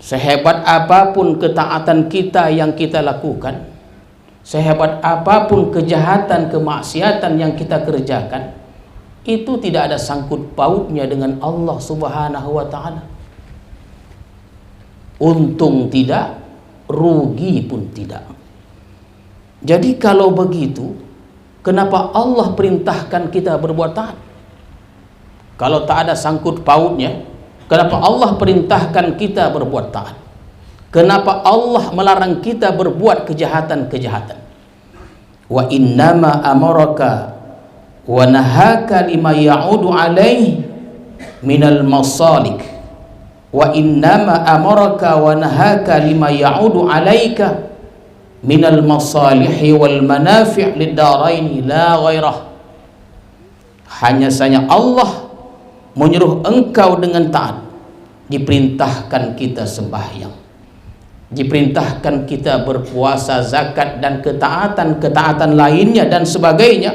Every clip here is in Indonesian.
Sehebat apapun ketaatan kita yang kita lakukan, sehebat apapun kejahatan, kemaksiatan yang kita kerjakan, itu tidak ada sangkut pautnya dengan Allah Subhanahu wa ta'ala. Untung tidak, rugi pun tidak. Jadi kalau begitu, kenapa Allah perintahkan kita berbuat taat? Kalau tak ada sangkut pautnya, kenapa Allah perintahkan kita berbuat taat? Kenapa Allah melarang kita berbuat kejahatan-kejahatan? Wa innama amaraka wa nahaka lima ya'udu alaih minal masalik. Wa innama amaraka wa nahaka lima ya'udu alaika minal masalihi wal manafi' lid-daraini la ghairah. Hanya saja Allah menyuruh engkau dengan taat. Diperintahkan kita sembahyang, diperintahkan kita berpuasa, zakat, dan ketaatan-ketaatan lainnya dan sebagainya,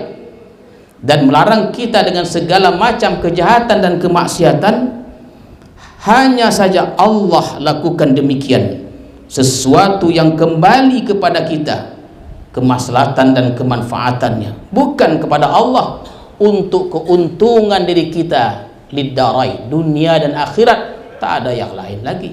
dan melarang kita dengan segala macam kejahatan dan kemaksiatan. Hanya saja Allah lakukan demikian, sesuatu yang kembali kepada kita, kemaslahatan dan kemanfaatannya, bukan kepada Allah untuk keuntungan diri kita, liddarai, dunia dan akhirat. Tak ada yang lain lagi.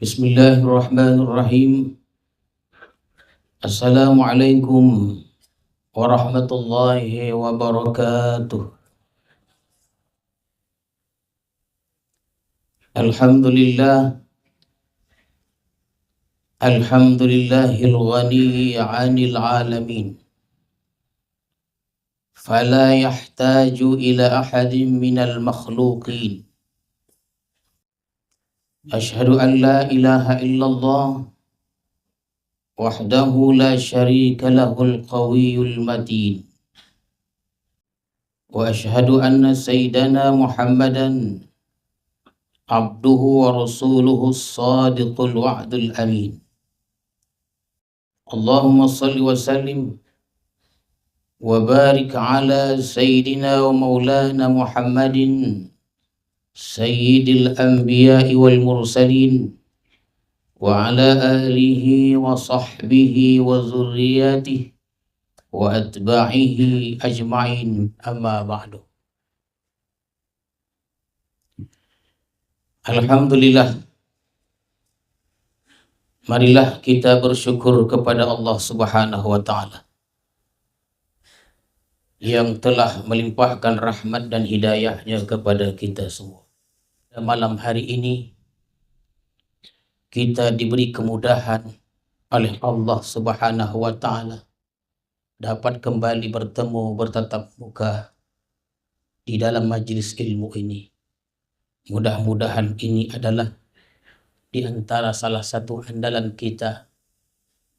Bismillahirrahmanirrahim. Assalamualaikum warahmatullahi wabarakatuh. Alhamdulillah, alhamdulillahil ghani 'anil 'alamin, fala yahtaju ila ahadin minal makhluqin. Ashhadu an la ilaha illallah wahdahu la syarika lahul qawiyyul matin, wa ashhadu anna sayyidana Muhammadan abduhu wa rasuluhu as-sadiqul wa'dul amin. Allahumma salli wa sallim wa barik ala sayyidina wa maulana Muhammadin sayyidil anbiya'i wal mursalin wa ala alihi wa sahbihi wa zurriyatihi wa atba'ihi ajma'in, amma ba'du. Alhamdulillah, marilah kita bersyukur kepada Allah Subhanahu wa ta'ala yang telah melimpahkan rahmat dan hidayahnya kepada kita semua. Malam hari ini kita diberi kemudahan oleh Allah Subhanahu wa ta'ala dapat kembali bertemu, bertatap muka di dalam majlis ilmu ini. Mudah-mudahan ini adalah di antara salah satu andalan kita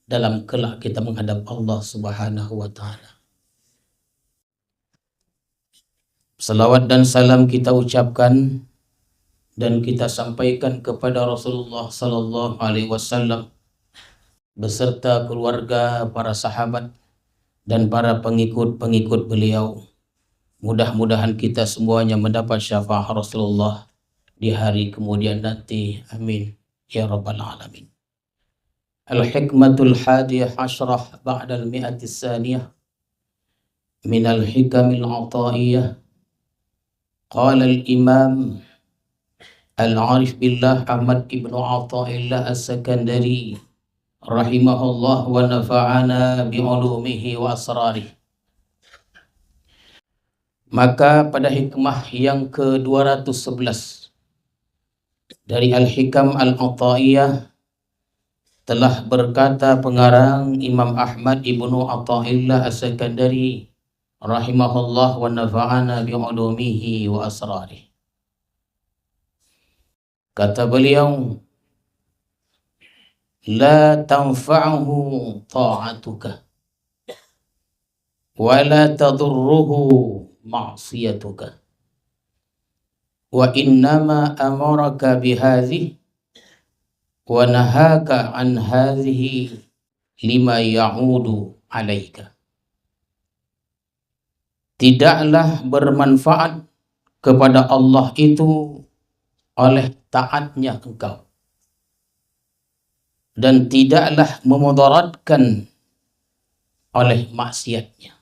dalam kelak kita menghadap Allah Subhanahu wa ta'ala. Salawat dan salam kita ucapkan dan kita sampaikan kepada Rasulullah sallallahu alaihi wasallam beserta keluarga, para sahabat dan para pengikut-pengikut beliau. Mudah-mudahan kita semuanya mendapat syafaat Rasulullah di hari kemudian nanti. Amin ya rabbal alamin. Al-hikmatul hadiyah asyrah ba'dal mi'atis saniyah minal hikamil ataiyah. Qala al-imam al-arif billah Ahmad ibnu Athaillah as-Sakandari rahimahullah wa nafa'ana bi'ulumihi wa asrarih. Maka pada hikmah yang ke-211 dari Al-Hikam Al-Athaiyah telah berkata pengarang Imam Ahmad ibnu Athaillah as-Sakandari rahimahullah wa nafa'ana bi'ulumihi wa asrarih. Kata beliau, la tanfa'uhu ta'atuka wa la tadurruhu ma'siyatuka wa innama amaraka bihadhihi wa nahaka an hadhihi lima ya'udu alaika. Tidaklah bermanfaat kepada Allah itu oleh taatnya engkau, dan tidaklah memudaratkan oleh maksiatnya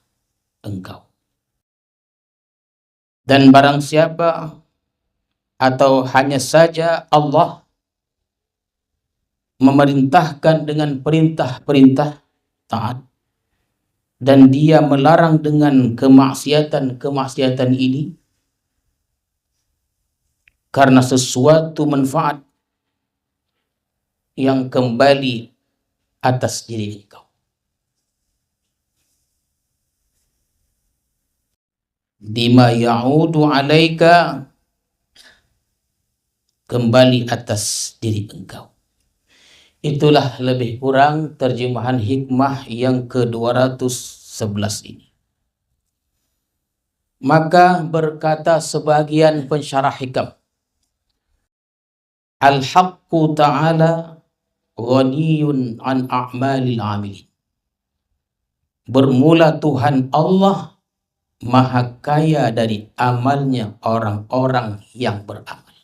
engkau. Dan barang siapa atau hanya saja Allah memerintahkan dengan perintah-perintah taat, dan dia melarang dengan kemaksiatan-kemaksiatan ini karena sesuatu manfaat yang kembali atas diri engkau. Bima ya'udu alaika, kembali atas diri engkau. Itulah lebih kurang terjemahan hikmah yang ke-211 ini. Maka berkata sebagian pensyarah hikam, Al-haqqu ta'ala ghaniyun an a'malil amilin. Bermula Tuhan Allah maha kaya dari amalnya orang-orang yang beramal.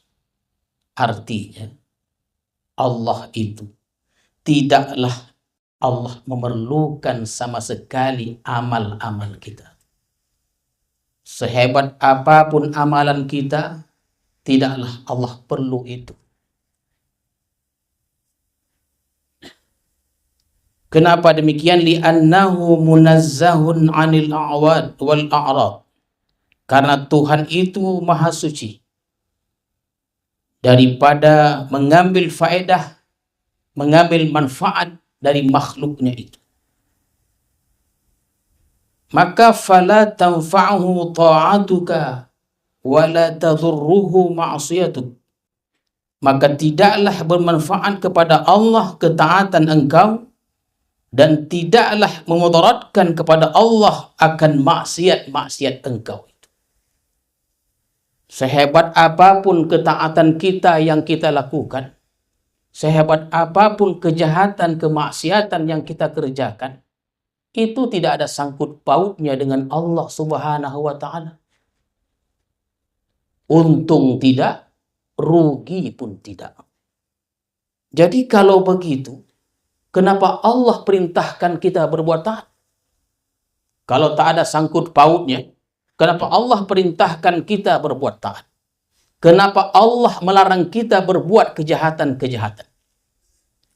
Artinya, Allah itu tidaklah Allah memerlukan sama sekali amal-amal kita. Sehebat apapun amalan kita, tidaklah Allah perlu itu. Kenapa demikian? Li'annahu munazzahun 'anil a'wad wal a'rad. Karena Tuhan itu maha suci daripada mengambil faedah, mengambil manfaat dari makhluknya itu. Maka fala tanfa'uhu ta'atuka wa la tadurruhu ma'siyatuk. Maka tidaklah bermanfaat kepada Allah ketaatan engkau, dan tidaklah memudaratkan kepada Allah akan maksiat-maksiat engkau itu. Sehebat apapun ketaatan kita yang kita lakukan, sehebat apapun kejahatan, kemaksiatan yang kita kerjakan, itu tidak ada sangkut pautnya dengan Allah Subhanahu wa Ta'ala. Untung tidak, rugi pun tidak. Jadi kalau begitu, kenapa Allah perintahkan kita berbuat taat? Kalau tak ada sangkut pautnya, kenapa Allah perintahkan kita berbuat taat? Kenapa Allah melarang kita berbuat kejahatan-kejahatan?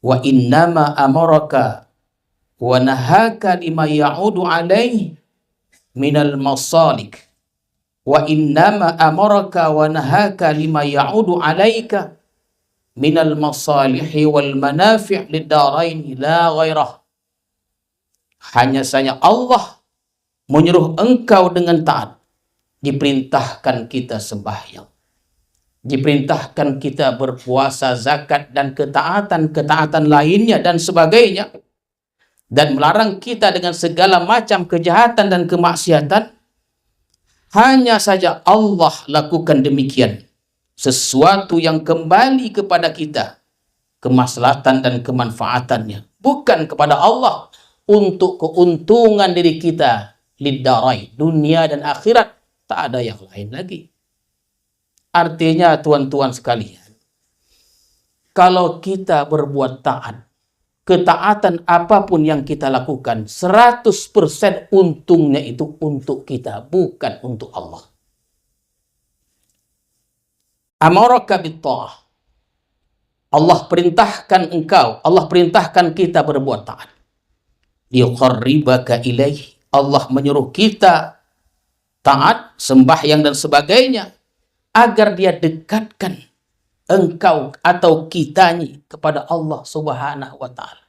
Wa innama amaraka wa nahaka lima ya'udu alaihi minal masalik. Wa innama amaraka wa nahaka lima ya'udu alaika minal masalihi wal manafi' lid-darain la ghairah. Hanya saja Allah menyuruh engkau dengan taat. Diperintahkan kita sembahyang, diperintahkan kita berpuasa, zakat, dan ketaatan-ketaatan lainnya dan sebagainya, dan melarang kita dengan segala macam kejahatan dan kemaksiatan. Hanya saja Allah lakukan demikian, sesuatu yang kembali kepada kita, kemaslahatan dan kemanfaatannya, bukan kepada Allah untuk keuntungan diri kita, liddarai, dunia dan akhirat, tak ada yang lain lagi. Artinya tuan-tuan sekalian, kalau kita berbuat taat, ketaatan apapun yang kita lakukan, 100% untungnya itu untuk kita, bukan untuk Allah. Amaraka bitta'ah. Allah perintahkan engkau, Allah perintahkan kita berbuat taat. Liqarribaka ilaih. Allah menyuruh kita taat, sembahyang dan sebagainya, agar dia dekatkan engkau atau kitanya kepada Allah Subhanahu wa Ta'ala.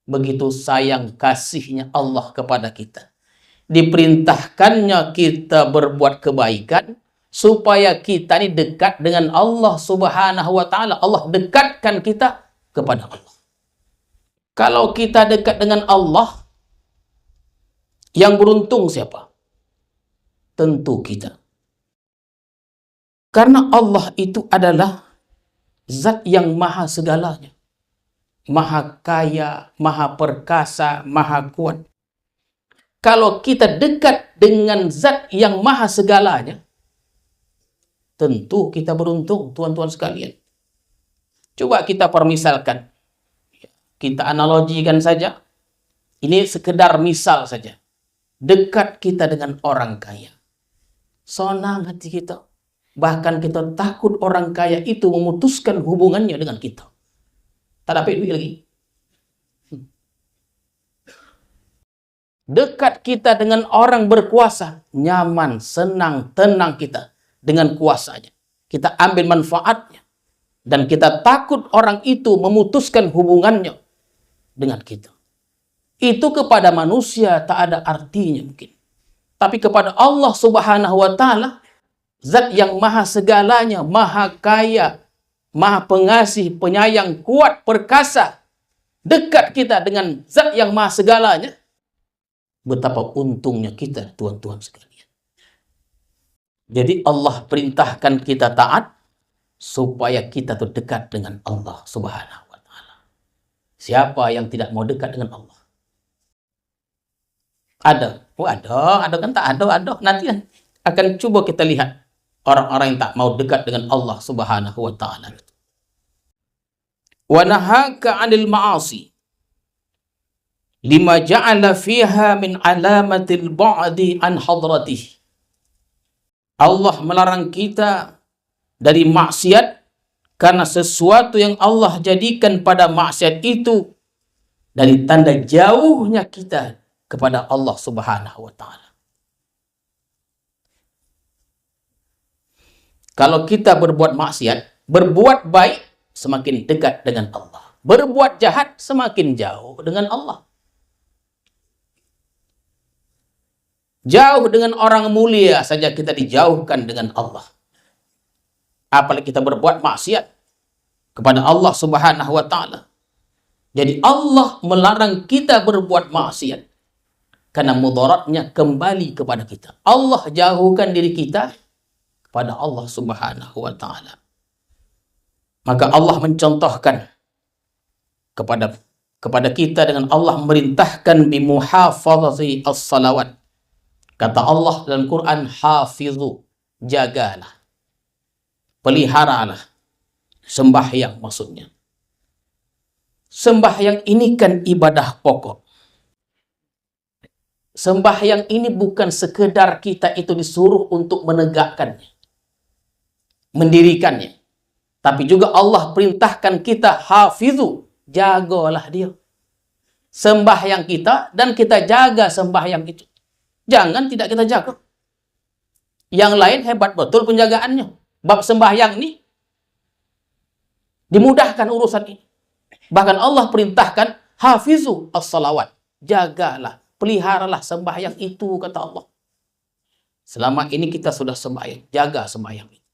Begitu sayang kasihnya Allah kepada kita. Diperintahkannya kita berbuat kebaikan supaya kita ini dekat dengan Allah Subhanahu wa Ta'ala. Allah dekatkan kita kepada Allah. Kalau kita dekat dengan Allah, yang beruntung siapa? Tentu kita. Karena Allah itu adalah zat yang maha segalanya. Maha kaya, maha perkasa, maha kuat. Kalau kita dekat dengan zat yang maha segalanya, tentu kita beruntung, tuan-tuan sekalian. Coba kita permisalkan. Kita analogikan saja. Ini sekedar misal saja. Dekat kita dengan orang kaya. Senang hati kita. Bahkan kita takut orang kaya itu memutuskan hubungannya dengan kita. Tak dapat duit lagi. Dekat kita dengan orang berkuasa. Nyaman, senang, tenang kita dengan kuasanya. Kita ambil manfaatnya. Dan kita takut orang itu memutuskan hubungannya dengan kita. Itu kepada manusia tak ada artinya mungkin. Tapi kepada Allah Subhanahu wa Ta'ala, zat yang maha segalanya, maha kaya, maha pengasih, penyayang, kuat, perkasa, dekat kita dengan zat yang maha segalanya, betapa untungnya kita, tuan-tuan sekalian. Jadi Allah perintahkan kita taat supaya kita terdekat dengan Allah Subhanahu wa Ta'ala. Siapa yang tidak mau dekat dengan Allah? Ada. Oh, ada kan tak ada. Nanti akan coba kita lihat orang-orang yang tak mau dekat dengan Allah Subhanahu wa Ta'ala. Wa nahaka 'anil ma'asi lima ja'ala fiha min alamatil ba'di an hadratih. Allah melarang kita dari maksiat karena sesuatu yang Allah jadikan pada maksiat itu dari tanda jauhnya kita kepada Allah Subhanahu wa Ta'ala. Kalau kita berbuat maksiat, berbuat baik, semakin dekat dengan Allah. Berbuat jahat, semakin jauh dengan Allah. Jauh dengan orang mulia saja kita dijauhkan dengan Allah. Apalagi kita berbuat maksiat kepada Allah Subhanahu wa Ta'ala. Jadi Allah melarang kita berbuat maksiat karena mudaratnya kembali kepada kita. Allah jauhkan diri kita kepada Allah Subhanahu wa Ta'ala. Maka Allah mencontohkan kepada kita dengan Allah merintahkan bimuhafazati as-salawat. Kata Allah dalam Quran, hafizu, jagalah, peliharalah sembahyang maksudnya. Sembahyang ini kan ibadah pokok. Sembahyang ini bukan sekedar kita itu disuruh untuk menegakkannya, mendirikannya. Tapi juga Allah perintahkan kita hafizu, jagalah dia. Sembahyang kita dan kita jaga sembahyang itu. Jangan tidak kita jaga. Yang lain hebat betul penjagaannya. Bab sembahyang ini dimudahkan urusan ini. Bahkan Allah perintahkan hafizu as-salawat. Jagalah, peliharalah sembahyang itu, kata Allah. Selama ini kita sudah sembahyang, jaga sembahyang itu.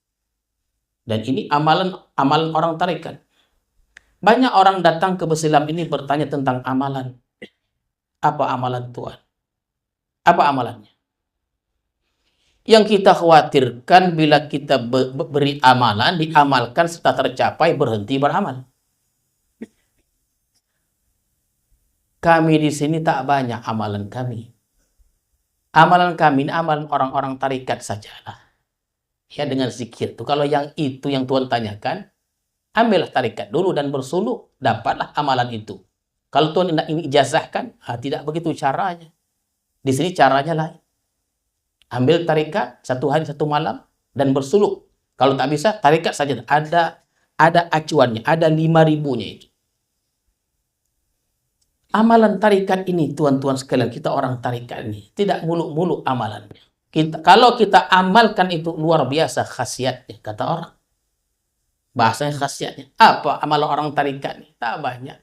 Dan ini amalan orang tarekat. Banyak orang datang ke Besilam ini bertanya tentang amalan. Apa amalan Tuhan? Apa amalannya? Yang kita khawatirkan bila kita beri amalan, diamalkan serta tercapai, berhenti beramal. Kami di sini tak banyak amalan kami. Amalan kami ini amalan orang-orang tarikat sajalah. Ya, dengan zikir itu. Kalau yang itu yang Tuhan tanyakan, ambillah tarikat dulu dan bersuluh, dapatlah amalan itu. Kalau Tuhan ingin ijazahkan, tidak begitu caranya. Di sini caranya lain. Ambil tarikat 1 hari 1 malam dan bersuluh. Kalau tak bisa, tarikat saja. Ada acuannya, ada 5.000-nya itu. Amalan tarikat ini, tuan-tuan sekalian, kita orang tarikat ini, tidak muluk-muluk amalannya. Kalau kita amalkan itu luar biasa khasiatnya, kata orang. Bahasanya khasiatnya. Apa amalan orang tarikat ini? Tak banyak.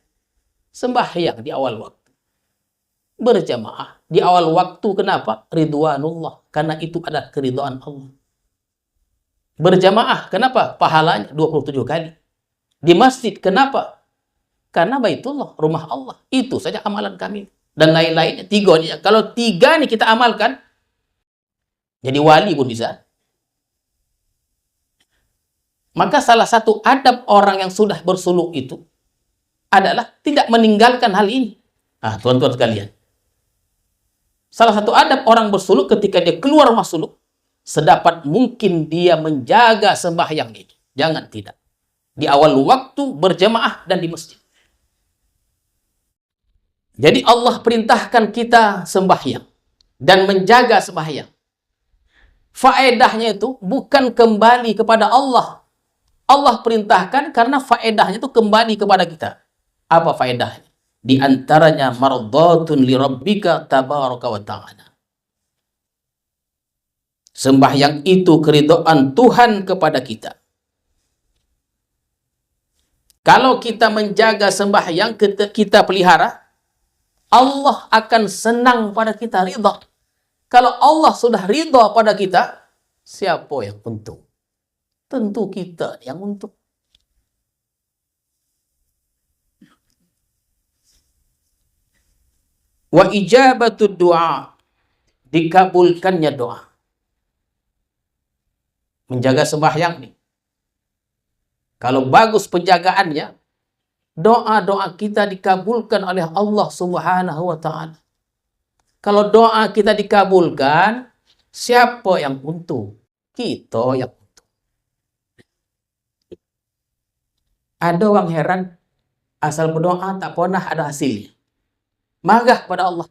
Sembahyang di awal waktu. Berjamaah di awal waktu. Kenapa? Ridwanullah. Karena itu adalah keridhaan Allah. Berjamaah. Kenapa? Pahalanya 27 kali. Di masjid. Kenapa? Karena Baitullah, rumah Allah. Itu saja amalan kami. Dan lain-lainnya. 3. Kalau 3 ini kita amalkan, jadi wali pun bisa. Maka salah satu adab orang yang sudah bersuluk itu adalah tidak meninggalkan hal ini. Nah, tuan-tuan sekalian, salah satu adab orang bersuluk ketika dia keluar rumah suluk, sedapat mungkin dia menjaga sembahyang itu. Jangan tidak. Di awal waktu berjamaah dan di masjid. Jadi Allah perintahkan kita sembahyang dan menjaga sembahyang. Faedahnya itu bukan kembali kepada Allah. Allah perintahkan karena faedahnya itu kembali kepada kita. Apa faedahnya? Di antaranya mardhatun li rabbika tabaraka wa ta'ala. Sembahyang itu keridhaan Tuhan kepada kita. Kalau kita menjaga sembahyang, kita pelihara, Allah akan senang pada kita, ridha. Kalau Allah sudah ridha pada kita, siapa yang untung? Tentu kita yang untung. Wa ijabatud du'a, dikabulkannya doa. Menjaga sembahyang nih. Kalau bagus penjagaannya, doa-doa kita dikabulkan oleh Allah Subhanahu wa ta'ala. Kalau doa kita dikabulkan, siapa yang untung? Kita yang untung. Ada orang heran, asal berdoa tak pernah ada hasilnya. Marah pada Allah.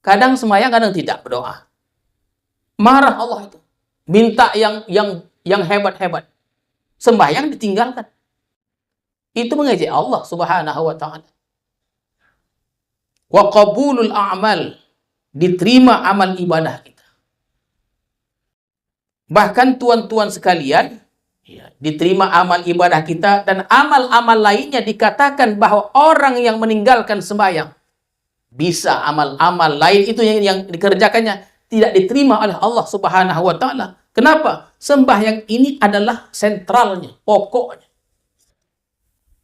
Kadang sembahyang, kadang tidak berdoa. Marah Allah itu. Minta yang hebat-hebat. Sembahyang ditinggalkan. Itu mengejek Allah Subhanahu wa ta'ala. Wa qabulul a'mal, diterima amal ibadah kita. Bahkan tuan-tuan sekalian, ya, diterima amal ibadah kita, dan amal-amal lainnya dikatakan bahwa orang yang meninggalkan sembahyang bisa amal-amal lain itu yang dikerjakannya tidak diterima oleh Allah Subhanahu wa ta'ala. Kenapa? Sembahyang ini adalah sentralnya, pokoknya.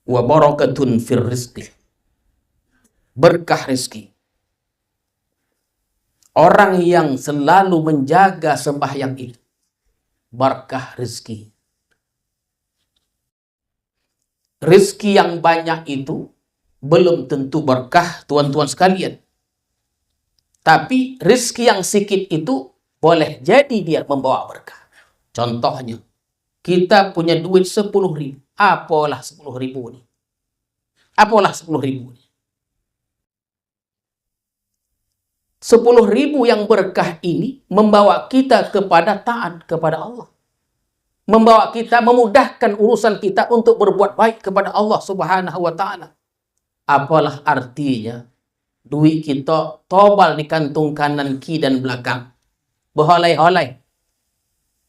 Wa barakatun fir rizqi, berkah rizki. Orang yang selalu menjaga sembahyang itu, berkah rizki. Rizki yang banyak itu belum tentu berkah, tuan-tuan sekalian. Tapi rizki yang sedikit itu boleh jadi dia membawa berkah. Contohnya, kita punya duit 10.000. Apalah 10.000 ini? Apalah 10.000 ini? 10.000 yang berkah ini membawa kita kepada taat kepada Allah. Membawa kita, memudahkan urusan kita untuk berbuat baik kepada Allah Subhanahu wa ta'ala. Apalah artinya duit kita tobal di kantung kanan, kiri, dan belakang, berholai-holai.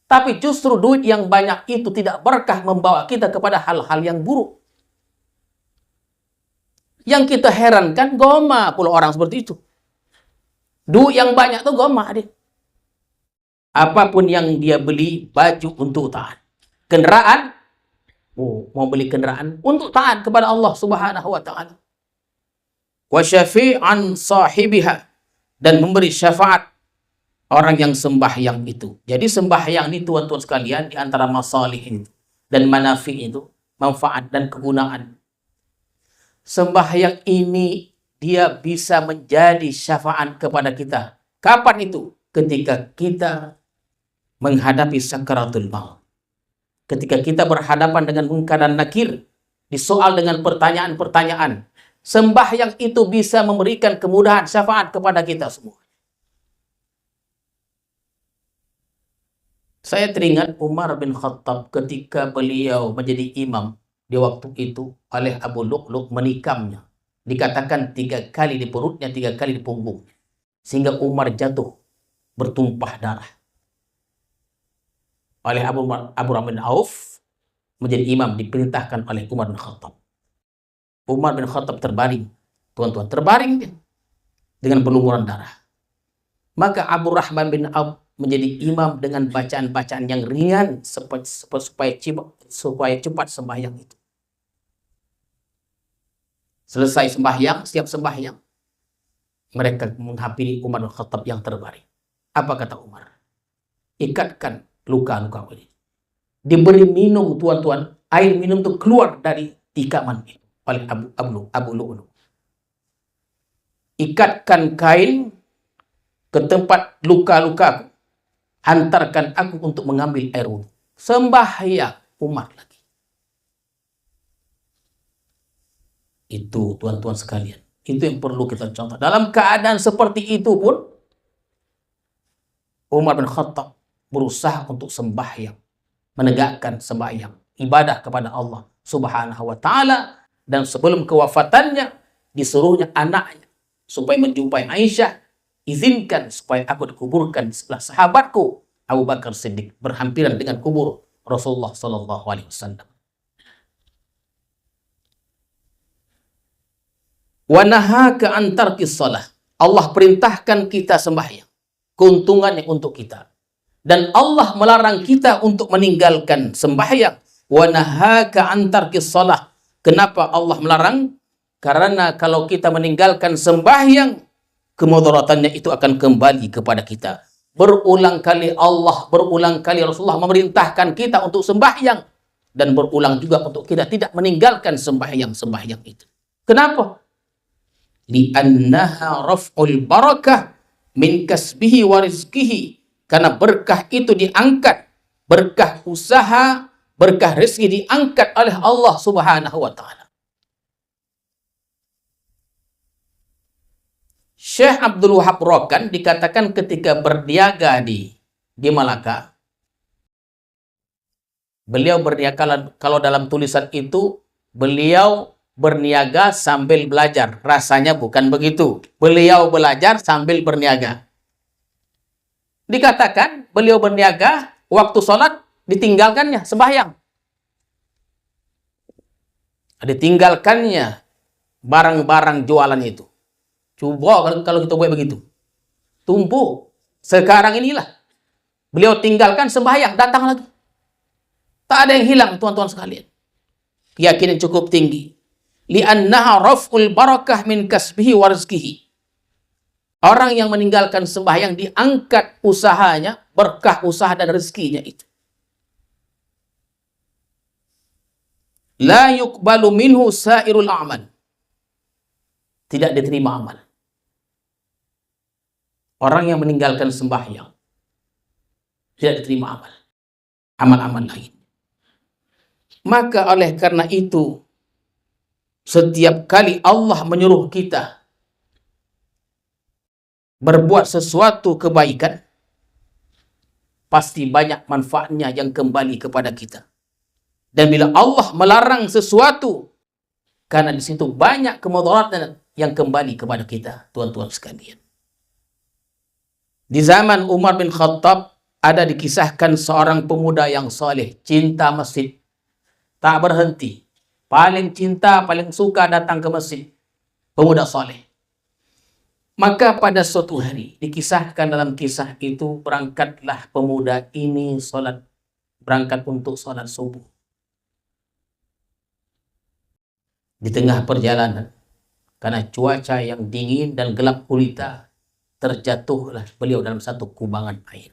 Tapi justru duit yang banyak itu tidak berkah, membawa kita kepada hal-hal yang buruk. Yang kita herankan, goma pula orang seperti itu. Duit yang banyak tuh goma dia. Apapun yang dia beli, baju untuk taat. Kendaraan, mau beli kendaraan untuk taat kepada Allah Subhanahu wa ta'ala. Wa syafi'an sahibiha, dan memberi syafaat orang yang sembahyang itu. Jadi sembahyang ini tuan-tuan sekalian, di antara masalih itu dan manafi itu, manfaat dan kegunaan. Sembahyang ini dia bisa menjadi syafaat kepada kita. Kapan itu? Ketika kita menghadapi sakaratul maut. Ketika kita berhadapan dengan munkar dan nakir, disoal dengan pertanyaan-pertanyaan, sembahyang itu bisa memberikan kemudahan syafaat kepada kita semua. Saya teringat Umar bin Khattab ketika beliau menjadi imam di waktu itu, oleh Abu Lu'lu' menikamnya. Dikatakan 3 kali di perutnya, 3 kali di punggungnya. Sehingga Umar jatuh bertumpah darah. Oleh Abu Rahman bin Auf menjadi imam, diperintahkan oleh Umar bin Khattab. Umar bin Khattab terbaring. Tuan-tuan, terbaring dia dengan berlumuran darah. Maka Abu Rahman bin Auf menjadi imam dengan bacaan-bacaan yang ringan supaya cepat sembahyang itu. Selesai sembahyang, setiap sembahyang, mereka menghampiri Umar bin Khattab yang terbaring. Apa kata Umar? Ikatkan luka-luka ini. diberi minum tuan-tuan, air minum itu keluar dari tikaman itu oleh Abu Lu'lu'. Ikatkan kain ke tempat luka-luka, hantarkan aku untuk mengambil air wudhu. Sembahyang Umar lagi. Itu tuan-tuan sekalian, itu yang perlu kita contoh. Dalam keadaan seperti itu pun Umar bin Khattab berusaha untuk sembahyang, menegakkan sembahyang, ibadah kepada Allah Subhanahu wa taala, dan sebelum kewafatannya disuruhnya anaknya supaya menjumpai Aisyah, izinkan supaya aku dikuburkan di sebelah sahabatku Abu Bakar Siddiq, berhampiran dengan kubur Rasulullah sallallahu alaihi wasallam. Wa nahaka an tarkis shalah. Allah perintahkan kita sembahyang, keuntungannya untuk kita. Dan Allah melarang kita untuk meninggalkan sembahyang. Wa nahaka an tarkis shalah. Kenapa Allah melarang? Karena kalau kita meninggalkan sembahyang, kemudaratannya itu akan kembali kepada kita. Berulang kali Allah, berulang kali Rasulullah memerintahkan kita untuk sembahyang, dan berulang juga untuk kita tidak meninggalkan sembahyang itu. Kenapa? Li'annaha raf'ul barakah min kasbihi wa rizkihi. Karena berkah itu diangkat, berkah usaha, berkah rezeki diangkat oleh Allah Subhanahu wa taala. Syekh Abdul Wahab Rokan dikatakan ketika berniaga di Malaka, beliau berniaga, kalau dalam tulisan itu beliau berniaga sambil belajar. Rasanya bukan begitu. Beliau belajar sambil berniaga. Dikatakan beliau berniaga, waktu sholat ditinggalkannya sembahyang. Ditinggalkannya barang-barang jualan itu. Coba kalau kita buat begitu. Tumpuk. Sekarang inilah. Beliau tinggalkan sembahyang, datang lagi. Tak ada yang hilang, tuan-tuan sekalian. Keyakinan cukup tinggi. Li'annaha raf'ul barakah min kasbihi wa rizkihi. Orang yang meninggalkan sembahyang diangkat usahanya, berkah usaha dan rezekinya itu. La yuqbalu minhu sairul a'mal. Tidak diterima amal. Orang yang meninggalkan sembahyang tidak diterima amal. Amal-amal lain. Maka oleh karena itu, setiap kali Allah menyuruh kita berbuat sesuatu kebaikan, pasti banyak manfaatnya yang kembali kepada kita. Dan bila Allah melarang sesuatu, karena di situ banyak kemudaratan yang kembali kepada kita, tuan-tuan sekalian. Di zaman Umar bin Khattab ada dikisahkan seorang pemuda yang soleh, cinta masjid, tak berhenti, paling cinta, paling suka datang ke masjid, pemuda soleh. Maka pada suatu hari dikisahkan dalam kisah itu, berangkatlah pemuda ini berangkat untuk sholat subuh. Di tengah perjalanan, karena cuaca yang dingin dan gelap gulita, terjatuhlah beliau dalam satu kubangan air.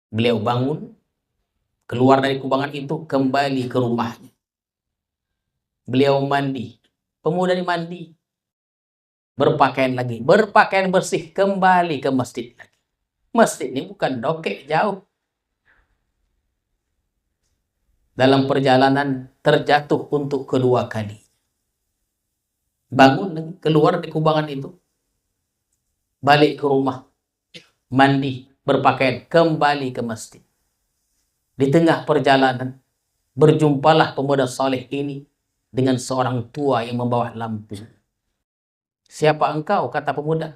Beliau bangun, keluar dari kubangan itu, kembali ke rumahnya. Beliau mandi, pemuda ini mandi, berpakaian lagi, berpakaian bersih, kembali ke masjid lagi. Masjid ini bukan dokek, jauh. Dalam perjalanan terjatuh untuk kedua kali. Bangun, keluar dari kubangan itu, balik ke rumah, mandi, berpakaian, kembali ke masjid. Di tengah perjalanan, berjumpalah pemuda saleh ini dengan seorang tua yang membawa lampu. Siapa engkau? Kata pemuda.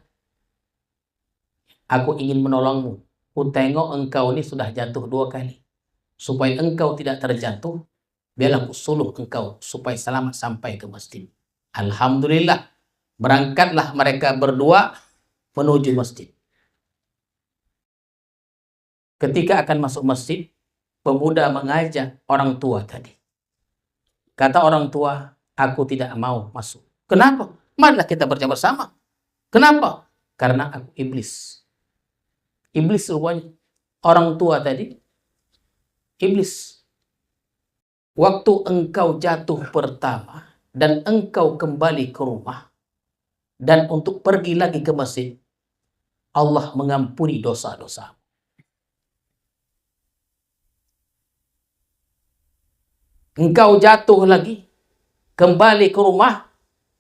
Aku ingin menolongmu. Ku tengok engkau ini sudah jatuh 2 kali. Supaya engkau tidak terjatuh, biarlah ku suluh engkau supaya selamat sampai ke masjid. Alhamdulillah, berangkatlah mereka berdua menuju masjid. Ketika akan masuk masjid, pemuda mengajak orang tua tadi. Kata orang tua, aku tidak mau masuk. Kenapa? Marilah kita berjamaah bersama. Kenapa? Karena aku iblis. Iblis rupanya. orang tua tadi? Iblis. Waktu engkau jatuh pertama dan engkau kembali ke rumah dan untuk pergi lagi ke masjid, Allah mengampuni dosa-dosa. Engkau jatuh lagi, kembali ke rumah,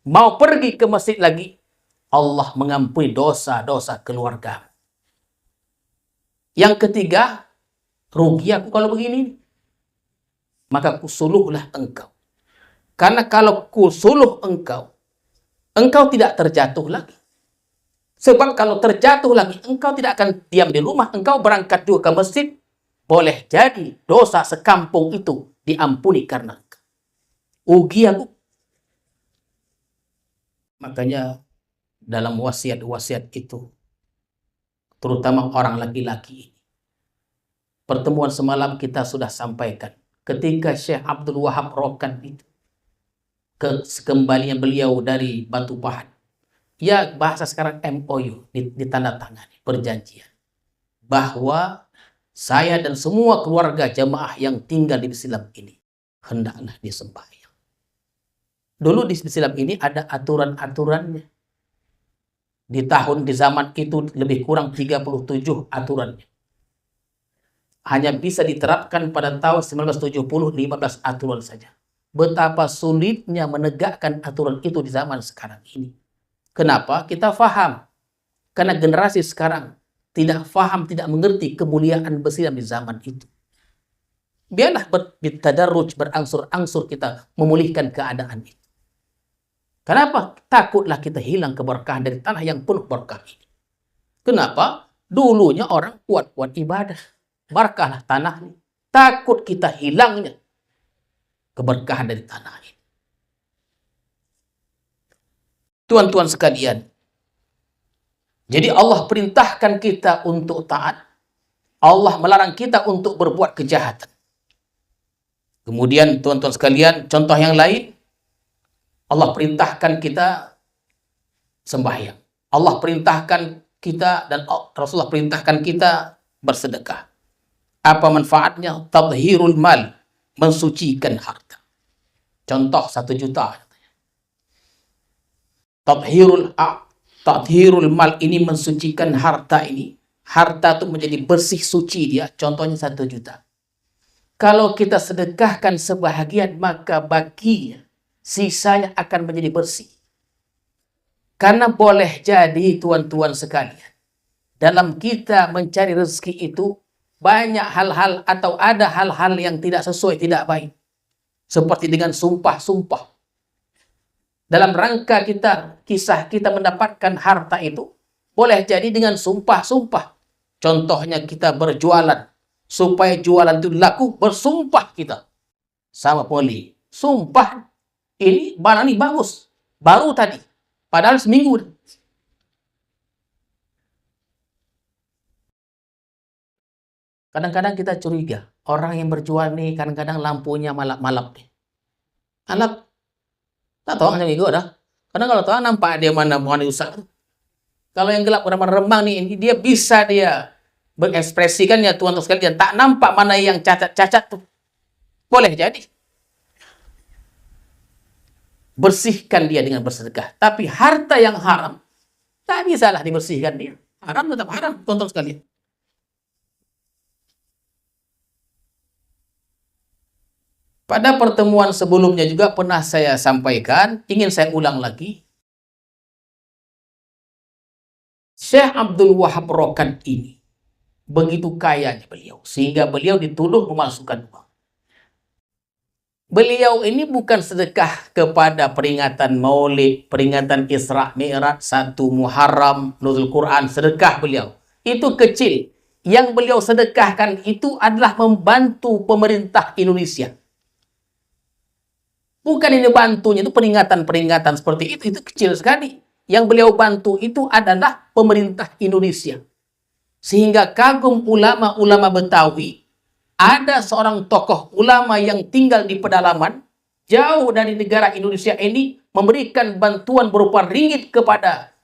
mau pergi ke masjid lagi, Allah mengampuni dosa-dosa keluarga. Yang ketiga, rugi aku kalau begini, maka kusuluhlah engkau. Karena kalau kusuluh engkau, engkau tidak terjatuh lagi. Sebab kalau terjatuh lagi, engkau tidak akan diam di rumah, engkau berangkat juga ke masjid, boleh jadi dosa sekampung itu diampuni karena engkau. Rugi aku. Makanya dalam wasiat-wasiat itu, terutama orang laki-laki ini, pertemuan semalam kita sudah sampaikan, ketika Syekh Abdul Wahab Rokan itu, kembalinya beliau dari Batu Pahat, ya bahasa sekarang MOU, ditandatangani, perjanjian, bahwa saya dan semua keluarga jamaah yang tinggal di Silam ini, hendaklah disembahyang. Dulu di Silam ini ada aturan-aturannya. Di zaman itu lebih kurang 37 aturannya. Hanya bisa diterapkan pada tahun 1970, 15 aturan saja. Betapa sulitnya menegakkan aturan itu di zaman sekarang ini. Kenapa? Kita faham. Karena generasi sekarang tidak faham, tidak mengerti kemuliaan bersilam di zaman itu. Biarlah bertadarruj, berangsur-angsur kita memulihkan keadaan itu. Kenapa? Takutlah kita hilang keberkahan dari tanah yang penuh berkah ini. Kenapa? Dulunya orang kuat-kuat ibadah. Berkahlah tanah ini. Takut kita hilangnya keberkahan dari tanah ini. Tuan-tuan sekalian, jadi Allah perintahkan kita untuk taat. Allah melarang kita untuk berbuat kejahatan. Kemudian tuan-tuan sekalian, contoh yang lain, Allah perintahkan kita sembahyang. Allah perintahkan kita dan Rasulullah perintahkan kita bersedekah. Apa manfaatnya? Tadhhirul mal, mensucikan harta. Contoh 1 juta. Tadhhirul mal ini mensucikan harta ini. Harta itu menjadi bersih suci dia. Contohnya 1 juta. Kalau kita sedekahkan sebahagian, maka baginya sisanya akan menjadi bersih. Karena boleh jadi tuan-tuan sekalian, dalam kita mencari rezeki itu banyak hal-hal atau ada hal-hal yang tidak sesuai, tidak baik. Seperti dengan sumpah-sumpah. Dalam rangka kisah kita mendapatkan harta itu, boleh jadi dengan sumpah-sumpah. Contohnya kita berjualan, supaya jualan itu laku, bersumpah kita sama pembeli. Sumpah, ini barang ini bagus, baru tadi, padahal seminggu. Kadang-kadang kita curiga, orang yang berjual nih kadang-kadang lampunya malap-malap. Malap, tak tahu hanya minggu dah. Kadang kalau tahu nampak dia mana rusak. Kalau yang gelap remang-remang nih, dia bisa dia berekspresikan ya tuan-tuan sekalian, tak nampak mana yang cacat-cacat tuh. Boleh jadi. Bersihkan dia dengan bersedekah. Tapi harta yang haram, tak bisalah dibersihkan dia. Haram tetap haram, tonton sekalian. Pada pertemuan sebelumnya juga pernah saya sampaikan, ingin saya ulang lagi. Syekh Abdul Wahab Rokan ini, begitu kayanya beliau, sehingga beliau dituduh memasukkan uang. Beliau ini bukan sedekah kepada peringatan Maulid, peringatan Isra Mi'raj, 1 Muharram, Nuzul Quran, sedekah beliau. Itu kecil. Yang beliau sedekahkan itu adalah membantu pemerintah Indonesia. Bukan ini bantunya, itu peringatan-peringatan seperti itu kecil sekali. Yang beliau bantu itu adalah pemerintah Indonesia. Sehingga kagum ulama-ulama Betawi, ada seorang tokoh ulama yang tinggal di pedalaman, jauh dari negara Indonesia ini, memberikan bantuan berupa ringgit kepada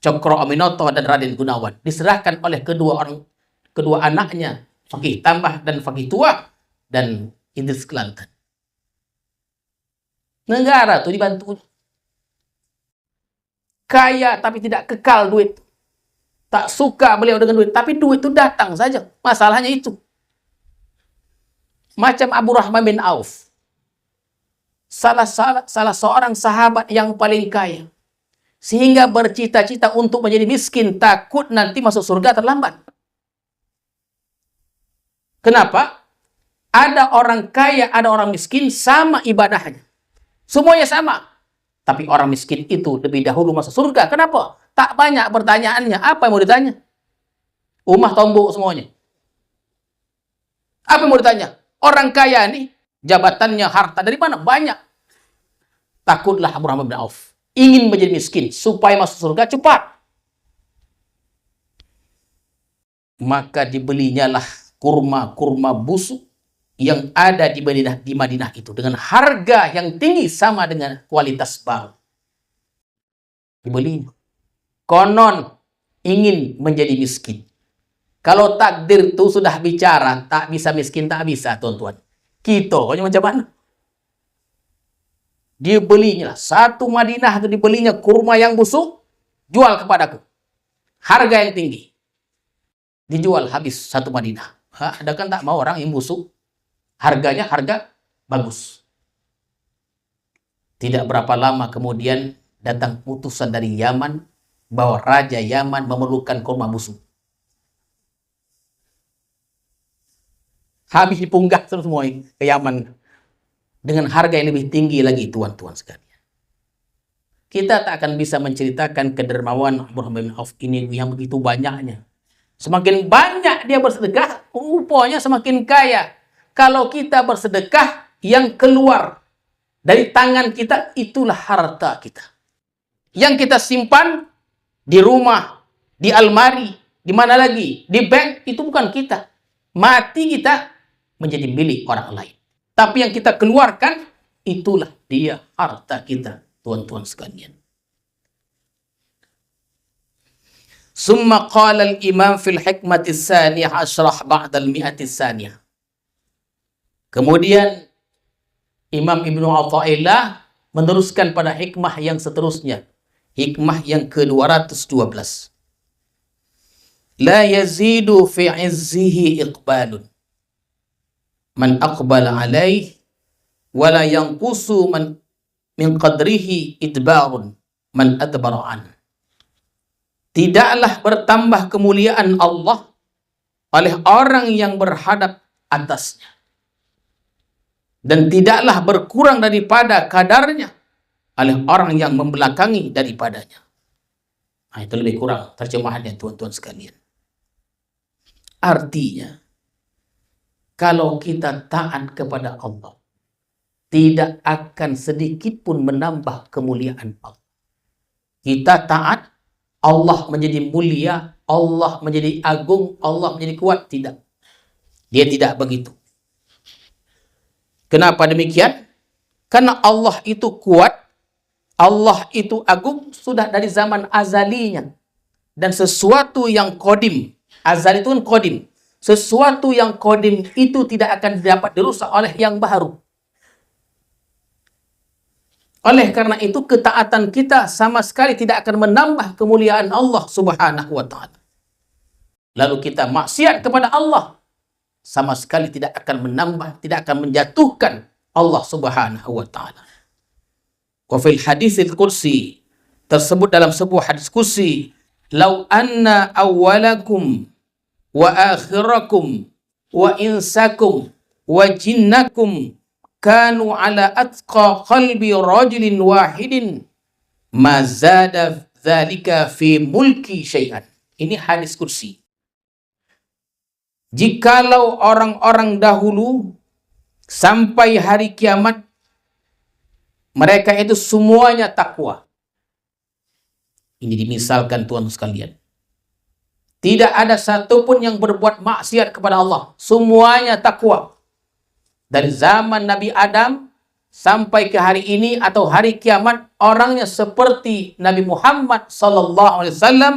Cokro Aminoto dan Raden Gunawan. Diserahkan oleh kedua orang kedua anaknya, Fakih Tambah dan Fakih Tua, dan Idris Kelantan. Negara tuh dibantu. Kaya tapi tidak kekal duit. Tak suka beliau dengan duit, tapi duit itu datang saja. Masalahnya itu. Macam Abu Rahman bin Auf. Salah seorang sahabat yang paling kaya. Sehingga bercita-cita untuk menjadi miskin, takut nanti masuk surga terlambat. Kenapa? Ada orang kaya, ada orang miskin, sama ibadahnya. Semuanya sama. Tapi orang miskin itu lebih dahulu masuk surga. Kenapa? Tak banyak pertanyaannya. Apa yang mau ditanya? Umah tombok semuanya. Apa yang mau ditanya? Orang kaya nih, jabatannya, harta dari mana? Banyak. Takutlah Abu Rahman bin Auf. Ingin menjadi miskin supaya masuk surga cepat. Maka dibelinya lah kurma-kurma busuk yang ada di Madinah itu dengan harga yang tinggi sama dengan kualitas baru. Dibelinya. Konon ingin menjadi miskin. Kalau takdir itu sudah bicara, tak bisa miskin, tak bisa, tuan-tuan. Kita, macam mana? Dibelinya, satu Madinah itu dibelinya kurma yang busuk, jual kepadaku. Harga yang tinggi. Dijual habis satu Madinah. Ada kan tak mau orang yang busuk. Harganya harga bagus. Tidak berapa lama kemudian datang utusan dari Yaman, bahwa Raja Yaman memerlukan kurma busuk. Habis dipunggah semua ke Yaman. Dengan harga yang lebih tinggi lagi, tuan-tuan sekalian. Kita tak akan bisa menceritakan kedermawan Abu Rahman bin Auf ini yang begitu banyaknya. Semakin banyak dia bersedekah, rupanya semakin kaya. Kalau kita bersedekah, yang keluar dari tangan kita, itulah harta kita. Yang kita simpan di rumah, di almari, di mana lagi, di bank, itu bukan kita. Mati kita menjadi milik orang lain. Tapi yang kita keluarkan, itulah dia harta kita, tuan-tuan sekalian. Summa qala al-imam fil hikmati tsaniyah asyrah ba'da al-mi'ati tsaniyah. Kemudian Imam Ibnu Athaillah meneruskan pada hikmah yang seterusnya. Hikmah yang ke-212. La yazidu fi izzihi iqbalun. Man aqbala alaih wala yanqusu man min qadrihi idbarun man adbara an. Tidaklah bertambah kemuliaan Allah oleh orang yang berhadap atasnya, dan tidaklah berkurang daripada kadarnya oleh orang yang membelakangi daripadanya. Nah, itu lebih kurang terjemahannya, tuan-tuan sekalian. Artinya, kalau kita taat kepada Allah, tidak akan sedikit pun menambah kemuliaan Allah. Kita taat, Allah menjadi mulia, Allah menjadi agung, Allah menjadi kuat. Tidak. Dia tidak begitu. Kenapa demikian? Karena Allah itu kuat, Allah itu agung, sudah dari zaman azalinya. Dan sesuatu yang kodim, azali itu kan kodim. Sesuatu yang kodim itu tidak akan dapat dirusak oleh yang baru. Oleh karena itu, ketaatan kita sama sekali tidak akan menambah kemuliaan Allah Subhanahu wa ta'ala. Lalu kita maksiat kepada Allah, sama sekali tidak akan menambah, tidak akan menjatuhkan Allah Subhanahu wa ta'ala. Wa fil haditsil qudsi, tersebut dalam sebuah hadis qudsi, "Lau anna awwalakum wa akhirakum wa insakum wa jinnakum kanu ala atqa qalbi rajulin wahidin ma zada dzalika fi mulki syai'an." Ini hadis kursi. Jikalau orang-orang dahulu sampai hari kiamat, mereka itu semuanya takwa. Ini dimisalkan, tuan sekalian. Tidak ada satupun yang berbuat maksiat kepada Allah. Semuanya takwa. Dari zaman Nabi Adam sampai ke hari ini atau hari kiamat, orangnya seperti Nabi Muhammad sallallahu alaihi wasallam,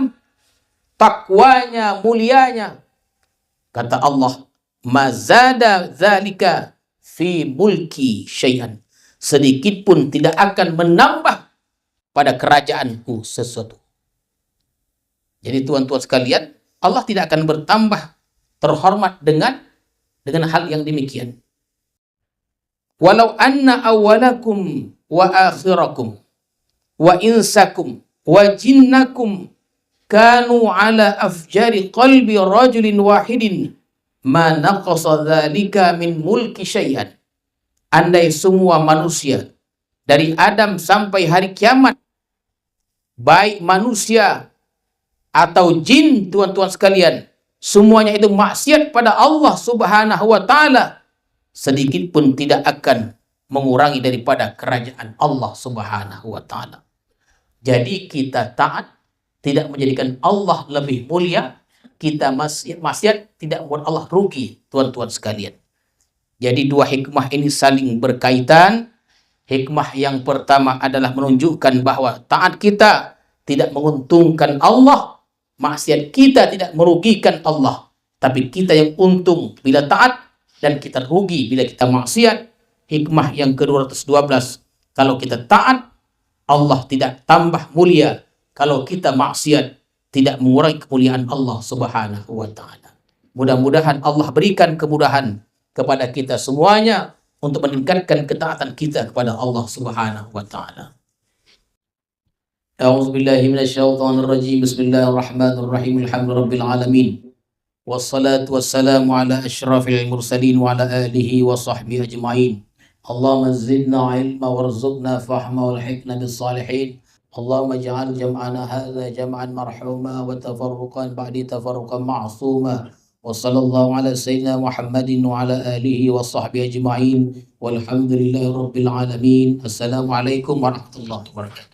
takwanya, mulianya. Kata Allah, mazada dzalika fi mulki syai'an. Sedikit pun tidak akan menambah pada kerajaanku sesuatu. Jadi tuan-tuan sekalian, Allah tidak akan bertambah terhormat dengan hal yang demikian. Walau anna awwalakum wa akhirakum wa insakum wa jinnakum kanu ala afjari qalbi rajulin wahidin ma naqasa dzalika min mulki syai'an. Andai semua manusia dari Adam sampai hari kiamat, baik manusia atau jin, tuan-tuan sekalian, semuanya itu maksiat pada Allah Subhanahu wa taala, sedikit pun tidak akan mengurangi daripada kerajaan Allah Subhanahu wa taala. Jadi kita taat tidak menjadikan Allah lebih mulia, kita maksiat tidak membuat Allah rugi, tuan-tuan sekalian. Jadi dua hikmah ini saling berkaitan. Hikmah yang pertama adalah menunjukkan bahwa taat kita tidak menguntungkan Allah, maksiat kita tidak merugikan Allah, tapi kita yang untung bila taat dan kita rugi bila kita maksiat. Hikmah yang ke-212, kalau kita taat, Allah tidak tambah mulia. Kalau kita maksiat, tidak mengurangi kemuliaan Allah Subhanahu wa taala. Mudah-mudahan Allah berikan kemudahan kepada kita semuanya untuk meningkatkan ketaatan kita kepada Allah Subhanahu wa taala. A'udzu billahi minasyaitonir rajim. Bismillahirrahmanirrahim. Alhamdulillahirabbil alamin. Wassalatu wassalamu ala asyrafil mursalin wa ala alihi wa sahbihi ajma'in. Allahumma zidna ilma warzuqna fahma walhiqna bis salihin. Allahumma ij'al jam'ana hadza jam'an marhuma wa tafarruqan ba'di tafarruqan ma'suma. Wa sallallahu ala sayyidina Muhammadin wa ala alihi wa sahbihi ajma'in. Walhamdulillahi rabbil alamin. Assalamualaikum warahmatullahi wabarakatuh.